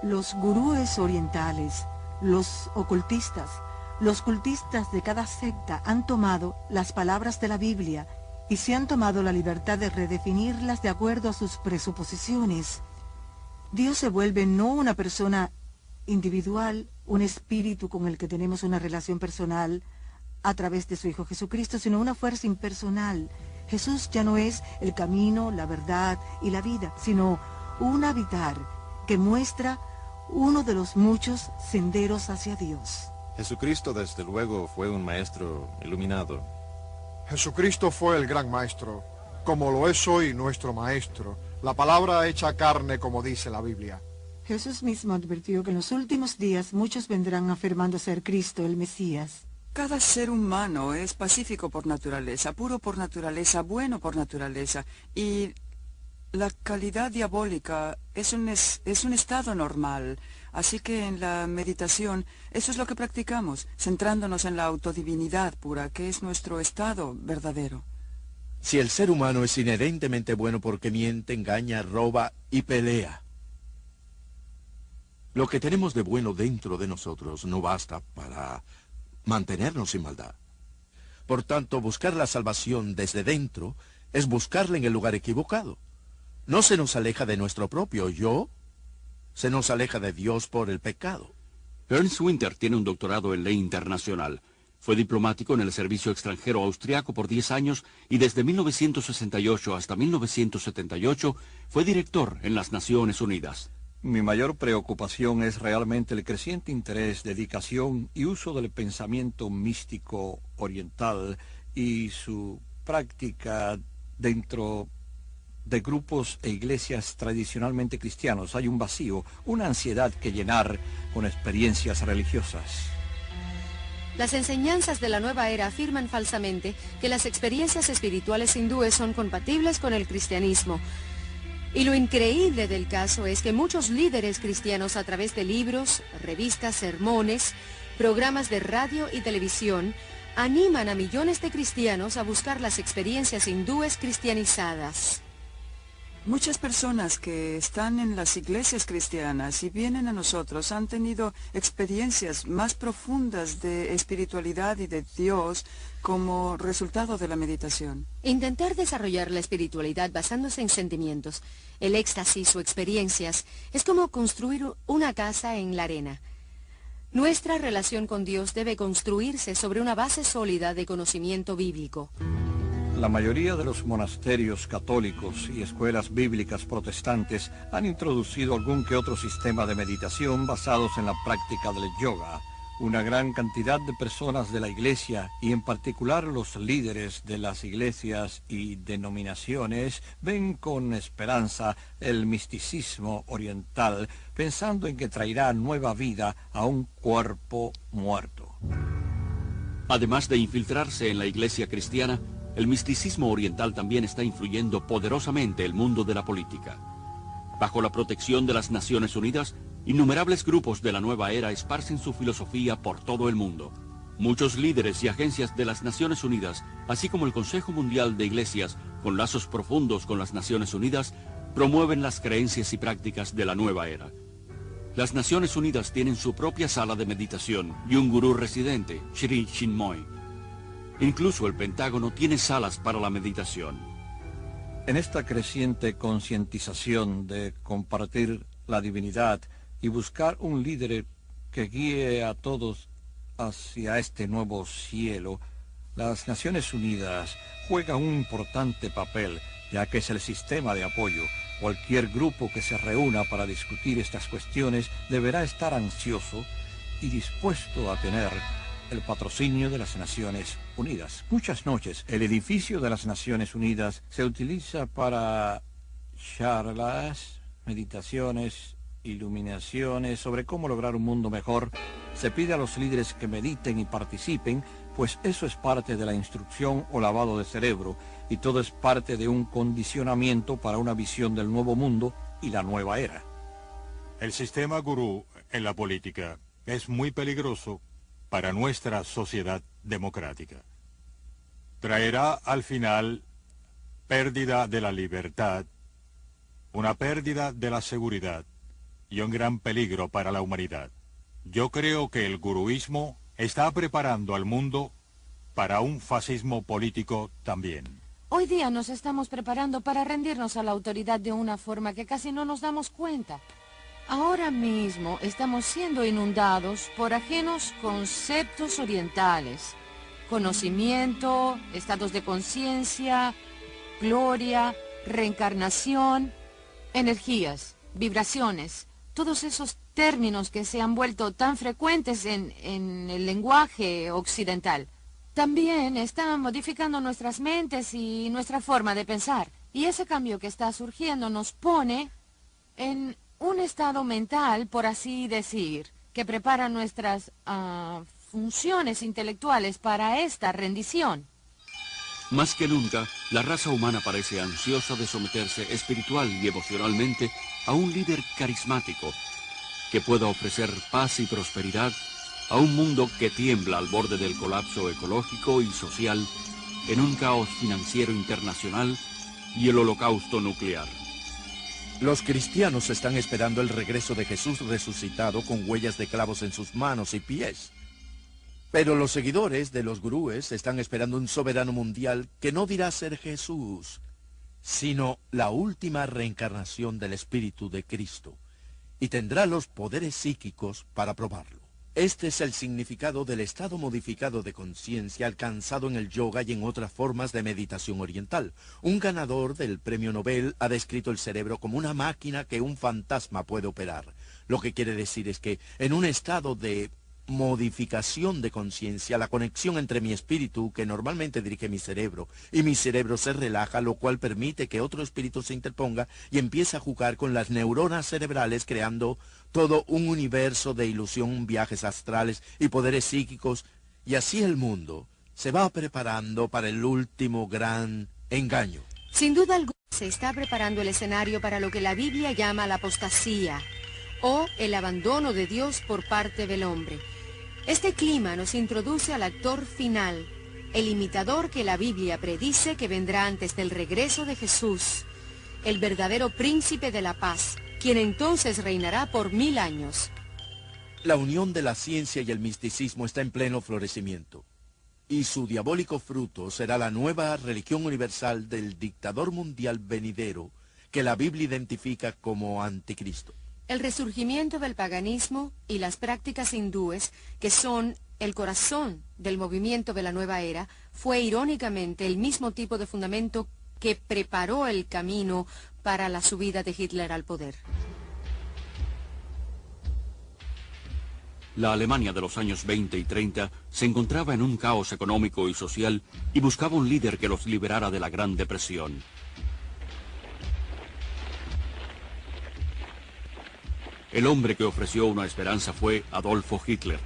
Los gurúes orientales, los ocultistas, los cultistas de cada secta han tomado las palabras de la Biblia y se han tomado la libertad de redefinirlas de acuerdo a sus presuposiciones. Dios se vuelve no una persona individual, un espíritu con el que tenemos una relación personal a través de su Hijo Jesucristo, sino una fuerza impersonal. Jesús ya no es el camino, la verdad y la vida, sino un habitar que muestra uno de los muchos senderos hacia Dios. Jesucristo desde luego fue un maestro iluminado. Jesucristo fue el gran maestro, como lo es hoy nuestro maestro, la palabra hecha carne como dice la Biblia. Jesús mismo advirtió que en los últimos días muchos vendrán afirmando ser Cristo, el Mesías. Cada ser humano es pacífico por naturaleza, puro por naturaleza, bueno por naturaleza, y la calidad diabólica es un estado normal. Así que en la meditación, eso es lo que practicamos, centrándonos en la autodivinidad pura, que es nuestro estado verdadero. Si el ser humano es inherentemente bueno porque miente, engaña, roba y pelea, lo que tenemos de bueno dentro de nosotros no basta para mantenernos sin maldad. Por tanto, buscar la salvación desde dentro es buscarla en el lugar equivocado. No se nos aleja de nuestro propio yo, se nos aleja de Dios por el pecado. Ernst Winter tiene un doctorado en ley internacional. Fue diplomático en el servicio extranjero austriaco por 10 años y desde 1968 hasta 1978 fue director en las Naciones Unidas. Mi mayor preocupación es realmente el creciente interés, dedicación y uso del pensamiento místico oriental y su práctica dentro de grupos e iglesias tradicionalmente cristianos. Hay un vacío, una ansiedad que llenar con experiencias religiosas. Las enseñanzas de la nueva era afirman falsamente que las experiencias espirituales hindúes son compatibles con el cristianismo. Y lo increíble del caso es que muchos líderes cristianos a través de libros, revistas, sermones, programas de radio y televisión animan a millones de cristianos a buscar las experiencias hindúes cristianizadas. Muchas personas que están en las iglesias cristianas y vienen a nosotros han tenido experiencias más profundas de espiritualidad y de Dios como resultado de la meditación. Intentar desarrollar la espiritualidad basándose en sentimientos, el éxtasis o experiencias es como construir una casa en la arena. Nuestra relación con Dios debe construirse sobre una base sólida de conocimiento bíblico. La mayoría de los monasterios católicos y escuelas bíblicas protestantes han introducido algún que otro sistema de meditación basados en la práctica del yoga. Una gran cantidad de personas de la iglesia, y en particular los líderes de las iglesias y denominaciones, ven con esperanza el misticismo oriental, pensando en que traerá nueva vida a un cuerpo muerto. Además de infiltrarse en la iglesia cristiana, el misticismo oriental también está influyendo poderosamente el mundo de la política. Bajo la protección de las Naciones Unidas, innumerables grupos de la nueva era esparcen su filosofía por todo el mundo. Muchos líderes y agencias de las Naciones Unidas, así como el Consejo Mundial de Iglesias, con lazos profundos con las Naciones Unidas, promueven las creencias y prácticas de la nueva era. Las Naciones Unidas tienen su propia sala de meditación y un gurú residente, Sri Chinmoy. Incluso el Pentágono tiene salas para la meditación. En esta creciente concientización de compartir la divinidad y buscar un líder que guíe a todos hacia este nuevo cielo, las Naciones Unidas juegan un importante papel, ya que es el sistema de apoyo. Cualquier grupo que se reúna para discutir estas cuestiones deberá estar ansioso y dispuesto a tener el patrocinio de las Naciones Unidas. Muchas noches, el edificio de las Naciones Unidas se utiliza para charlas, meditaciones, iluminaciones sobre cómo lograr un mundo mejor. Se pide a los líderes que mediten y participen, pues eso es parte de la instrucción o lavado de cerebro, y todo es parte de un condicionamiento para una visión del nuevo mundo y la nueva era. El sistema gurú en la política es muy peligroso para nuestra sociedad democrática. Traerá al final pérdida de la libertad, una pérdida de la seguridad y un gran peligro para la humanidad. Yo creo que el guruismo está preparando al mundo para un fascismo político también. Hoy día nos estamos preparando para rendirnos a la autoridad de una forma que casi no nos damos cuenta. Ahora mismo estamos siendo inundados por ajenos conceptos orientales, conocimiento, estados de conciencia, gloria, reencarnación, energías, vibraciones, todos esos términos que se han vuelto tan frecuentes en el lenguaje occidental. También están modificando nuestras mentes y nuestra forma de pensar, y ese cambio que está surgiendo nos pone en un estado mental, por así decir, que prepara nuestras funciones intelectuales para esta rendición. Más que nunca, la raza humana parece ansiosa de someterse espiritual y emocionalmente a un líder carismático que pueda ofrecer paz y prosperidad a un mundo que tiembla al borde del colapso ecológico y social, en un caos financiero internacional y el holocausto nuclear. Los cristianos están esperando el regreso de Jesús resucitado con huellas de clavos en sus manos y pies. Pero los seguidores de los gurúes están esperando un soberano mundial que no dirá ser Jesús, sino la última reencarnación del Espíritu de Cristo, y tendrá los poderes psíquicos para probarlo. Este es el significado del estado modificado de conciencia alcanzado en el yoga y en otras formas de meditación oriental. Un ganador del premio Nobel ha descrito el cerebro como una máquina que un fantasma puede operar. Lo que quiere decir es que en un estado de modificación de conciencia, la conexión entre mi espíritu, que normalmente dirige mi cerebro, y mi cerebro se relaja, lo cual permite que otro espíritu se interponga y empiece a jugar con las neuronas cerebrales, creando todo un universo de ilusión, viajes astrales y poderes psíquicos, y así el mundo se va preparando para el último gran engaño. Sin duda alguna se está preparando el escenario para lo que la Biblia llama la apostasía, o el abandono de Dios por parte del hombre. Este clima nos introduce al actor final, el imitador que la Biblia predice que vendrá antes del regreso de Jesús, el verdadero príncipe de la paz, quien entonces reinará por 1000 años. La unión de la ciencia y el misticismo está en pleno florecimiento, y su diabólico fruto será la nueva religión universal del dictador mundial venidero que la Biblia identifica como anticristo. El resurgimiento del paganismo y las prácticas hindúes, que son el corazón del movimiento de la nueva era, fue irónicamente el mismo tipo de fundamento que preparó el camino para la subida de Hitler al poder. La Alemania de los años 20 y 30 se encontraba en un caos económico y social y buscaba un líder que los liberara de la Gran Depresión. El hombre que ofreció una esperanza fue Adolfo Hitler,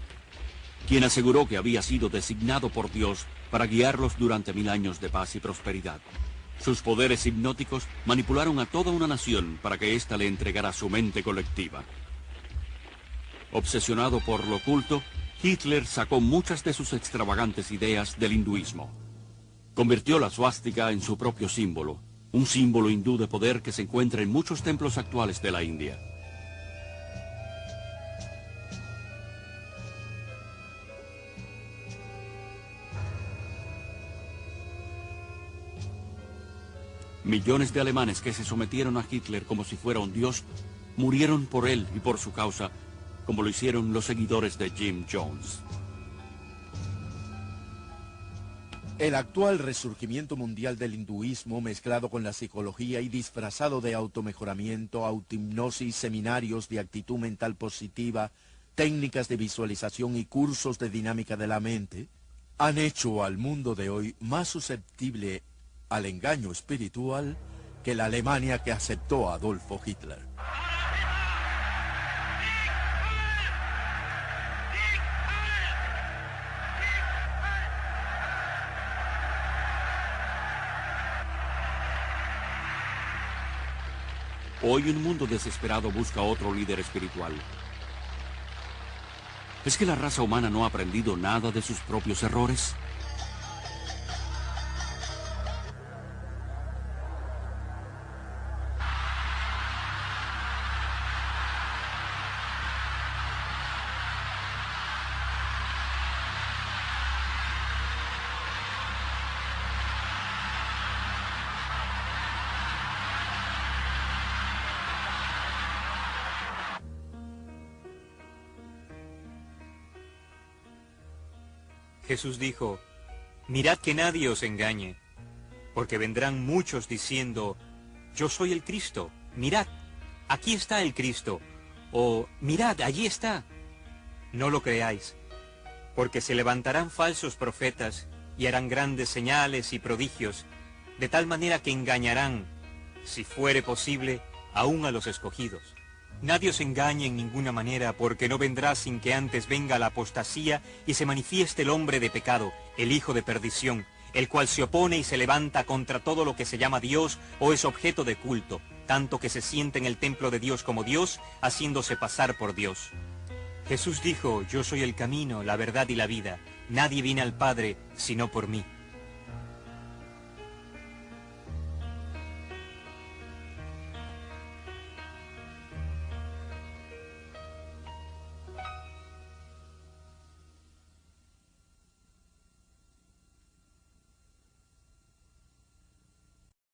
quien aseguró que había sido designado por Dios para guiarlos durante 1000 años de paz y prosperidad. Sus poderes hipnóticos manipularon a toda una nación para que ésta le entregara su mente colectiva. Obsesionado por lo oculto, Hitler sacó muchas de sus extravagantes ideas del hinduismo. Convirtió la suástica en su propio símbolo, un símbolo hindú de poder que se encuentra en muchos templos actuales de la India. Millones de alemanes que se sometieron a Hitler como si fuera un dios, murieron por él y por su causa, como lo hicieron los seguidores de Jim Jones. El actual resurgimiento mundial del hinduismo, mezclado con la psicología y disfrazado de automejoramiento, autohipnosis, seminarios de actitud mental positiva, técnicas de visualización y cursos de dinámica de la mente, han hecho al mundo de hoy más susceptible al engaño espiritual que la Alemania que aceptó a Adolfo Hitler. Hoy un mundo desesperado busca otro líder espiritual. ¿Es que la raza humana no ha aprendido nada de sus propios errores? Jesús dijo, mirad que nadie os engañe, porque vendrán muchos diciendo, yo soy el Cristo, mirad, aquí está el Cristo, o mirad, allí está. No lo creáis, porque se levantarán falsos profetas y harán grandes señales y prodigios, de tal manera que engañarán, si fuere posible, aún a los escogidos. Nadie os engañe en ninguna manera, porque no vendrá sin que antes venga la apostasía y se manifieste el hombre de pecado, el hijo de perdición, el cual se opone y se levanta contra todo lo que se llama Dios o es objeto de culto, tanto que se siente en el templo de Dios como Dios, haciéndose pasar por Dios. Jesús dijo, yo soy el camino, la verdad y la vida. Nadie viene al Padre sino por mí.